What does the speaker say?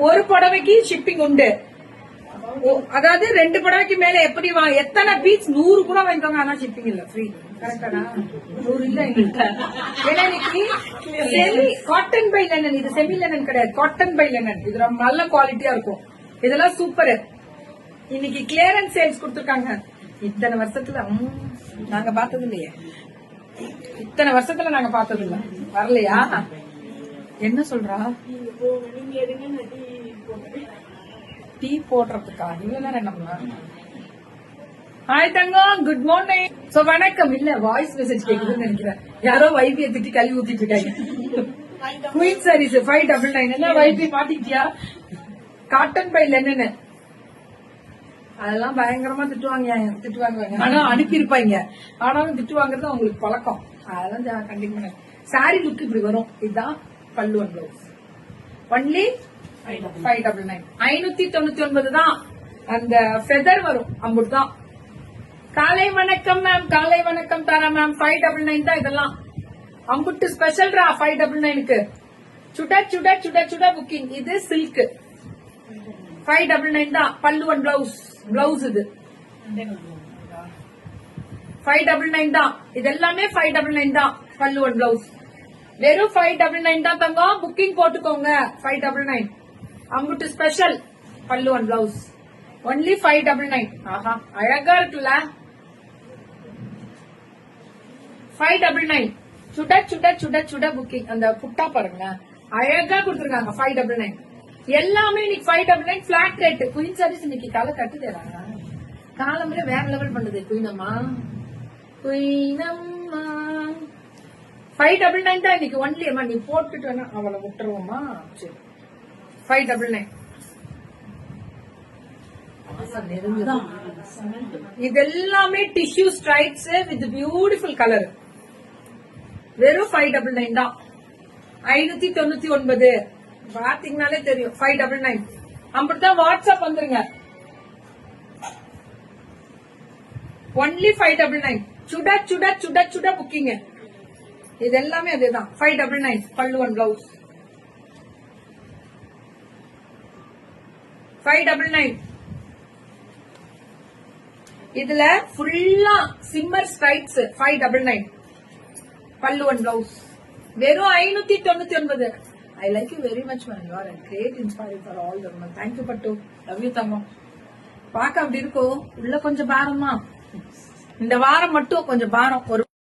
ஒரு புடவைக்கு ஷிப்பிங் உண்டு. அதாவது 2 புடவைக்கு மேல எப்படி எத்தனை பீஸ் 100 கூட வாங்கிக்கோங்க, ஆனா ஷிப்பிங் இல்ல, ஃப்ரீ. கரெக்டா? 100 இல்ல எங்கள்கிட்ட. ஏன்னா இன்னைக்கு செமி காட்டன் பை லெனன், இது செமி லெனன் கிடையாது, காட்டன் பை லெனன். இது ரொம்ப நல்ல குவாலிட்டியா இருக்கும். இதெல்லாம் சூப்பர். இன்னைக்கு கிளியரன்ஸ் சேல்ஸ் கொடுத்துருக்காங்க. இத்தனை வருஷத்துல நாங்க பார்த்தது இல்லையே, இத்தனை வருஷத்துல நாங்க பார்த்தது இல்ல. வரலையா? என்ன சொல்றா? டீ போடுறதுக்கா? இவ்வளவுதான் என்ன? ஹாய் தங்கம், குட் மார்னிங். சோ வணக்கம். இல்ல வாய்ஸ் மெசேஜ் கேக்குதுன்னு நினைக்கிறேன். யாரோ வைபியை திட்டி கழுவி ஊத்திட்டு இருக்காங்க. குயின் சாரீஸ் 599. என்ன வைபி மாட்டிக்கிட்டியா? Cotton by linen. அதெல்லாம் பயங்கரமா திட்டுவாங்க. ஆனா அனுப்பியிருப்பாங்க. ஆனாலும் திட்டு வாங்குறது அவங்களுக்கு பழக்கம். அதெல்லாம் கண்டிப்பா. சாரி லுக் இப்படி வரும். இதுதான் பல்லு அண்ட் பிளவுஸ். ஒன்லி 599. 599 தான். அந்த ஃபெதர் வரும், அம்புதான். காலை வணக்கம் மேம், காலை வணக்கம் தாரா மேம். 599 தான் இதெல்லாம். அம்புட்டு ஸ்பெஷல் ரா 599க்கு. சுட சுட சுட சுட புக்கிங். இது சில்க் 599 தான். பல்லு அண்ட் பிளவுஸ். பிளவுஸ் இது 599 தான். இது எல்லாமே 599 தான். பல்லு அண்ட் பிளவுஸ் வெறும் 599 தான் தங்கம். புக்கிங் போட்டுக்கோங்க. 599 அம்புட்டு ஸ்பெஷல் பல்லு அண்ட் பிளவுஸ். ஒன்லி 599. ஆஹா, அழகா இருக்குல்ல? 599 சுட சுட சுட சுட புக்கிங். அந்த புட்டா பாருங்க, அழகா கொடுத்துருக்காங்க. 599 எல்லாமே இன்னைக்கு 599 பிளாட் ரேட். குயின் சாரீஸ் இன்னைக்கு காலை கட்டு தராங்க. காலம்புல வேற லெவல் பண்ணுது குயினம்மா. 599 தான் இன்னைக்கு ஒன்லி. அம்மா நீ போட்டுட்டு வேணா அவளை விட்டுருவோமா? சரி, 599. இது எல்லாமே tissue stripes with beautiful colour. வெறும் 599 தான். 599 பாத்தீங்கன்னாலே தெரியும். 599 அப்படித்தான். வாட்ஸ்அப் வந்துருங்க. ஒன்லி 599. சுட சுட சுட சுட புக்கிங். இது எல்லாமே அதேதான். 599 பல்லு அண்ட் பிளவுஸ். 599 இதுல ஃபுல்லா சிம்மர் ஸ்ட்ரைப்ஸ். 599 பல்லு அண்ட் பிளவுஸ். வெறும் 599. I like you very much, man. You are a great inspiration for all the women. Thank you, Pattu. Love you, தங்கம். பாக்க அப்படி இருக்கும். உள்ள கொஞ்சம் பாரமா. இந்த வாரம் மட்டும் கொஞ்சம் பாரம். ஒரு